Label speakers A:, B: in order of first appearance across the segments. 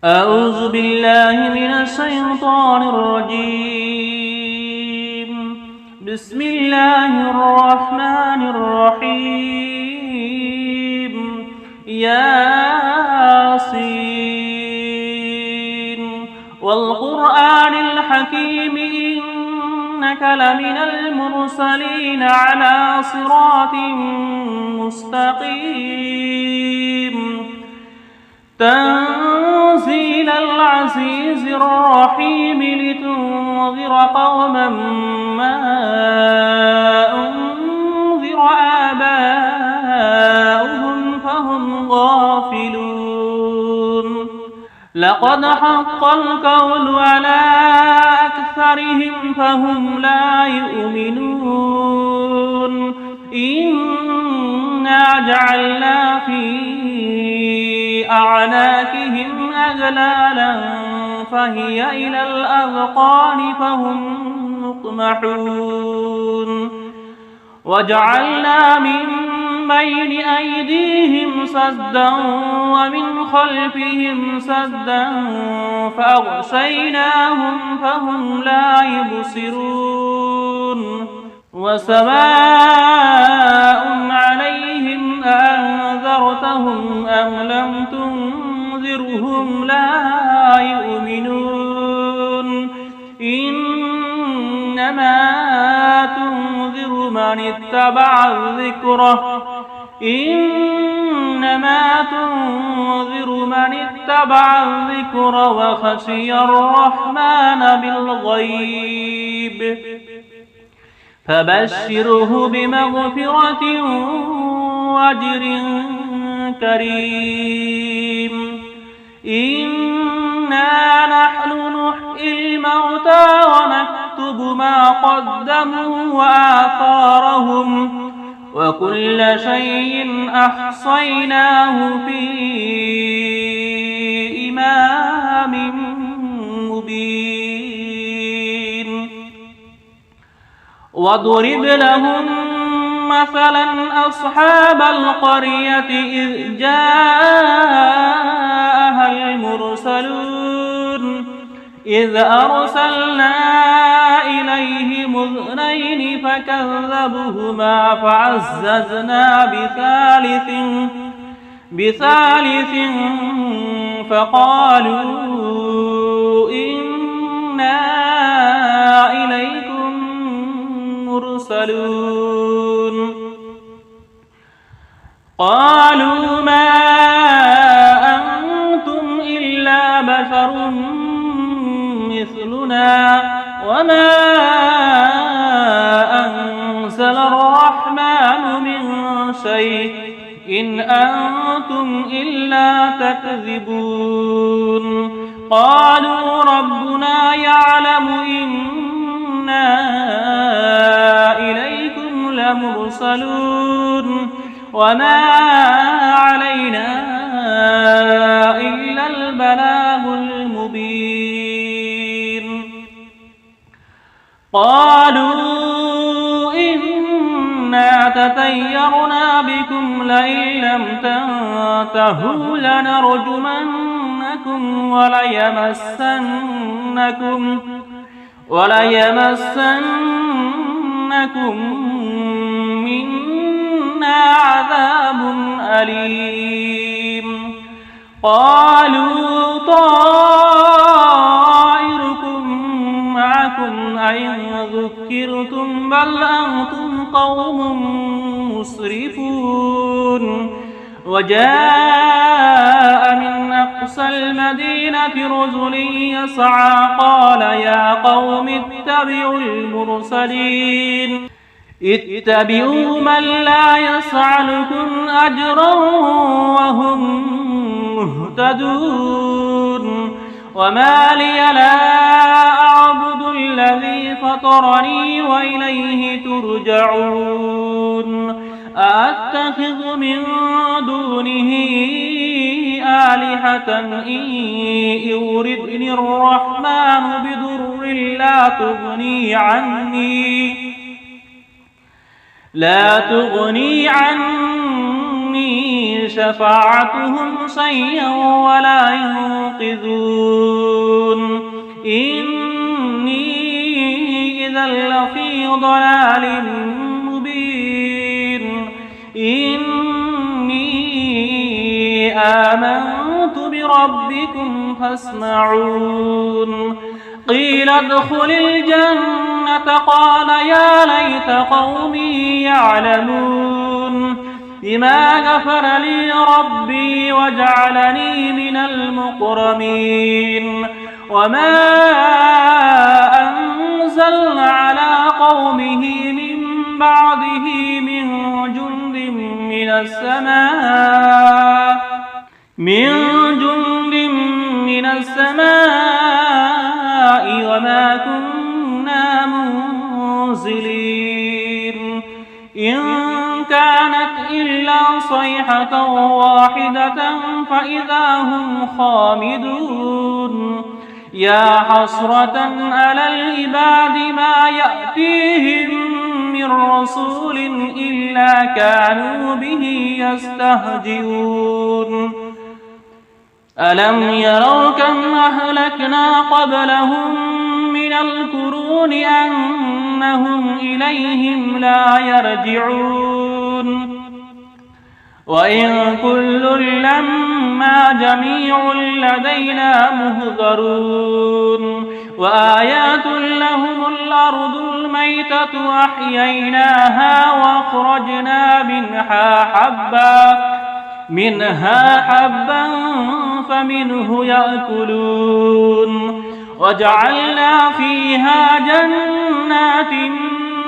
A: أعوذ بالله من الشيطان الرجيم. بسم الله الرحمن الرحيم. ياسين والقرآن الحكيم إنك لمن المرسلين على صراط مستقيم. تنزيل العزيز الرحيم لتنذر قوما ما أنذر آباؤهم فهم غافلون. لقد حق القول على أكثرهم فهم لا يؤمنون. إنا جعلنا في أعناقهم أغلالا فهي إلى الأذقان فهم مقمحون. وجعلنا من بين أيديهم سدا ومن خلفهم سدا فأغشيناهم فهم لا يبصرون. وسواء عليهم أأنذرتهم أم لم تنذرهم لا يؤمنون. إنما تنذر من اتبع الذكر وخشي الرحمن بالغيب فبشره بمغفرة وأجر كريم. إنا نحن نحيي الموتى ونكتب ما قدموا وآثارهم وكل شيء أحصيناه في إمام مبين. واضرب لهم مثلا أصحاب القرية إذ جاءها المرسلون إذ أرسلنا إليهم اثنين فكذبوهما فعززنا بثالث فقالوا إنا إليكم مرسلون. قالوا ما أنتم إلا بشر مثلنا وما أنزل الرحمن من شيء إن أنتم إلا تكذبون. قالوا ربنا يعلم إنا إليكم لمرسلون وما علينا إلا البلاغ المبين. قالوا إنا تطيرنا بكم لئن لم تنتهوا لنرجمنكم وليمسنكم منا عذاب أليم. قالوا طائركم معكم أئن ذكرتم بل أنتم قوم مسرفون. وجاء من أقصى المدينة رجل يسعى قال يا قوم اتبعوا من لا يسألكم أجرا وهم مهتدون. وما لي لا أعبد الذي فطرني وإليه ترجعون. أأتخذ من دونه آلهة إن يردني الرحمن بضر لا تغني عني شفاعتهم شيئا ولا ينقذون يوقظون إني إذا لفي ضلال مبين إني آمنت بربكم فاسمعون قيل ادخل الجنة قال يا ليت قومي يعلمون بما غفر لي ربي وجعلني من المكرمين وما أنزلنا على قومه من بعده من جند من السماء وما كنا منزلين إن كانت إلا صيحة واحدة فإذا هم خامدون يا حسرة على العباد ما يأتيهم من رسول إلا كانوا به يستهزئون ألم يروا كم أهلكنا قبلهم من القرون أنهم إليهم لا يرجعون وإن كل لما جميع لدينا مهضرون وآيات لهم الأرض الميتة أحييناها وأخرجنا منها حبا فمنه يأكلون وجعلنا فيها جنات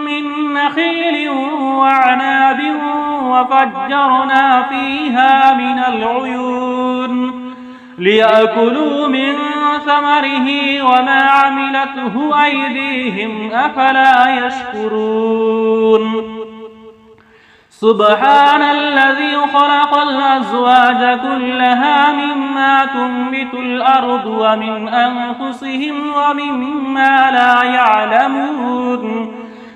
A: من نخيل وعناب وفجرنا فيها من العيون ليأكلوا من ثمره وما عملته أيديهم أفلا يشكرون سبحان الذي خلق الأزواج كلها مما تنبت الأرض ومن أنفسهم ومما لا يعلمون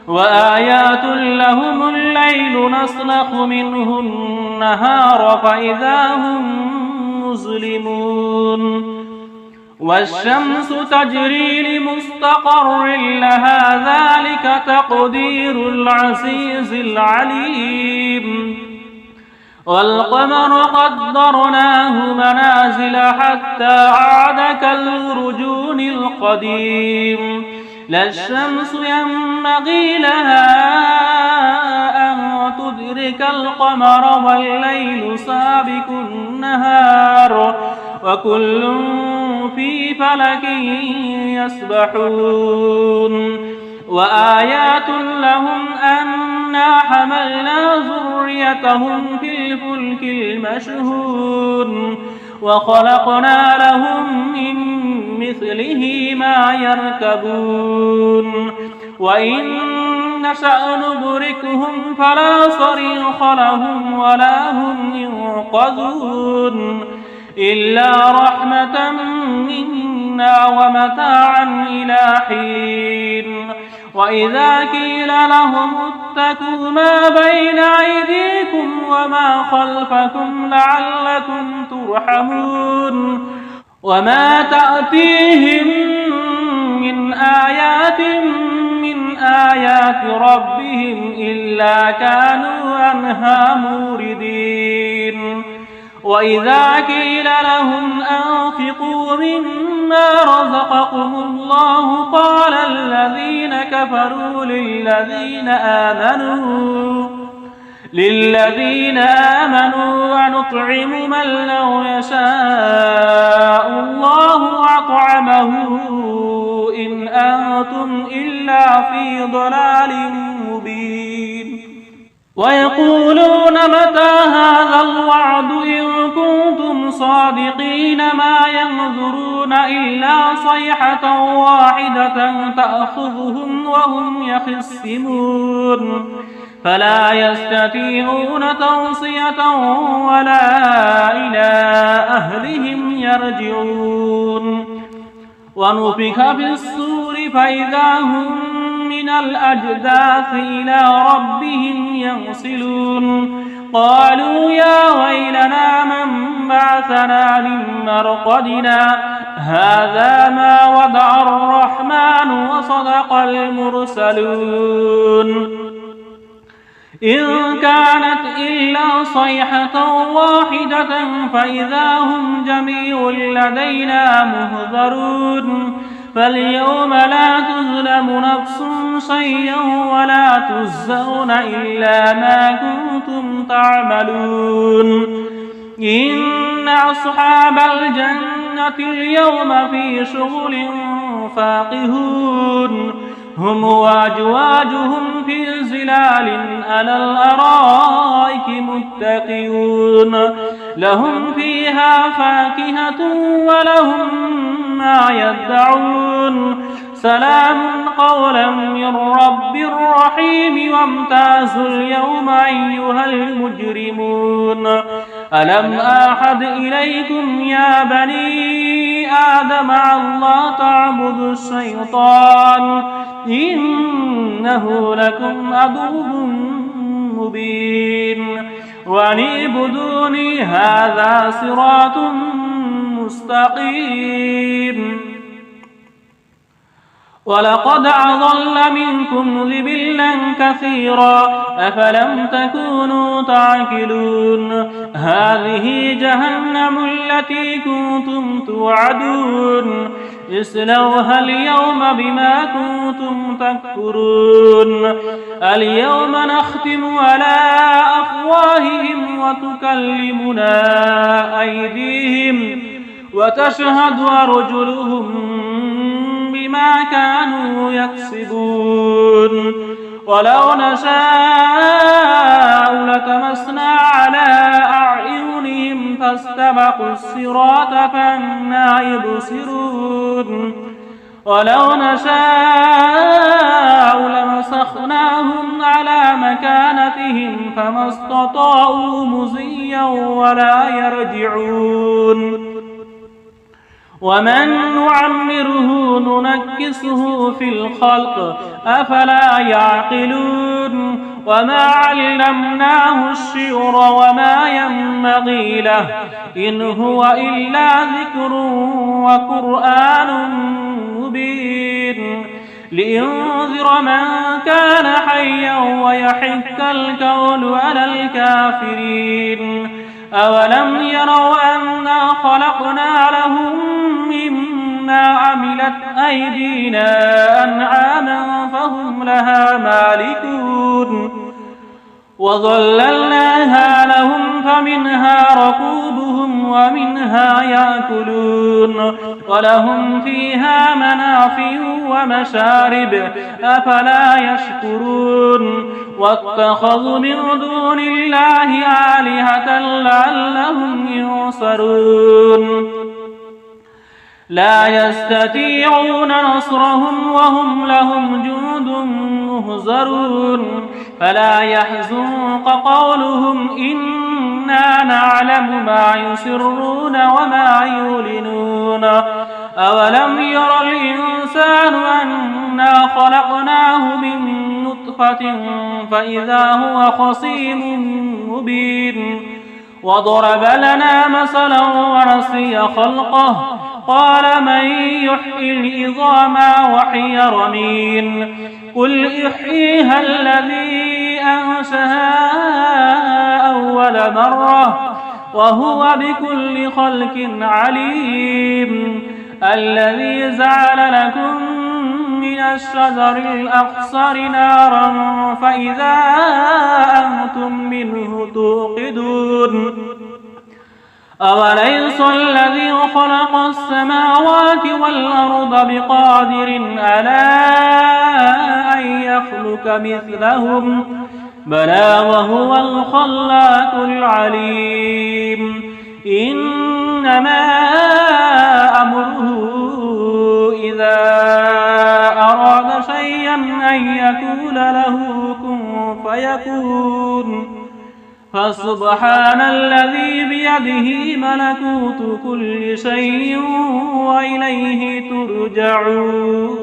A: وآيات لهم الليل نسلخ منه النهار فإذا هم مظلمون والشمس تجري لمستقر لها ذلك تقدير العزيز العليم والقمر قدرناه منازل حتى عاد كالأرجون القديم لا الشمس ينبغي لها أن تدرك القمر والليل سابق النهار وكل في فلك يسبحون وآيات لهم أنا حملنا ذريتهم في الفلك المشحون وخلقنا لهم من مثله ما يركبون وإن نشأ نبركهم فلا صريخ لهم ولا هم ينقذون إلا رحمة منا ومتاعا إلى حين وإذا قيل لهم اتقوا ما بين أيديكم وما خلفكم لعلكم ترحمون وما تأتيهم من آيات ربهم إلا كانوا عنها موردين وإذا قيل لهم أنفقوا مما رزقكم الله قال الذين كفروا للذين آمنوا ونطعم من لو يشاء الله أطعمه إن أنتم إلا في ضلال مبين ويقولون متى هذا الوعد إن كنتم صادقين ما ينظرون إلا صيحة واحدة تأخذهم وهم يخصمون فلا يستطيعون توصية ولا إلى أهلهم يرجعون ونفخ في الصور فإذا هم من الأجداث إلى ربهم ينسلون قالوا يا ويلنا من بعثنا من مرقدنا هذا ما ودع الرحمن وصدق المرسلون إن كانت إلا صيحة واحدة فإذا هم جميع لدينا مهذرون فاليوم لا تظلم نفس شيئا ولا تجزون إلا ما كنتم تعملون إن أصحاب الجنة اليوم في شغل فاقهون هم وأزواجهم في ظلال على الأرائك متكئون لهم فيها فاكهة ولهم ما يدعون سلام قولا من رب رحيم وامتازوا اليوم أيها المجرمون ألم أعهد إليكم يا بني آدم الله تعبدوا الشيطان إنه لكم عدو مبين وأن اعبدوني هذا صراط مستقيم ولقد أضل منكم ذبلا كثيرا أفلم تكونوا تعقلون هذه جهنم التي كنتم توعدون اصلوها اليوم بما كنتم تكفرون اليوم نختم على أفواههم وتكلمنا أيديهم وتشهد أرجلهم بما كانوا يكسبون ولو نشاء لتمسنا على أعينهم فاستبقوا الصراط فأنى يبصرون ولو نشاء لمسخناهم على مكانتهم فما استطاعوا مضيا ولا يرجعون ومن نعمره ننكسه في الخلق أفلا يعقلون وما علمناه الشعر وما ينبغي له إن هو إلا ذكر وقرآن مبين لينذر من كان حيا ويحق القول على الكافرين أولم يروا أنا خلقنا لهم مما عملت أيدينا أنعاما فهم لها مالكون وظللناها لهم فمنها ركوبهم ومنها يأكلون ولهم فيها منافع ومشارب أفلا يشكرون واتخذوا من دون الله آلهة لعلهم ينصرون لا يستطيعون نصرهم وهم لهم جند مهزرون فلا يحزنك قولهم إنا نعلم ما يسرون وما يعلنون أولم ير الإنسان أنا خلقناه من نطفة فإذا هو خصيم مبين وضرب لنا مثلا ونسي خلقه قال من يحيي العظام وهي رميم قل يحييها الذي أنشأها أول مرة وهو بكل خلق عليم الذي جعل لكم من الشجر الأخضر نارا فإذا أنتم منه توقدون أوليس الذي خلق السماوات والأرض بقادر على أن يخلق مثلهم بلى وهو الخلاق العليم إنما أمره إذا أراد شيئا أن يقول له كن فيكون فسبحان الذي بيده ملكوت كل شيء وإليه ترجعون.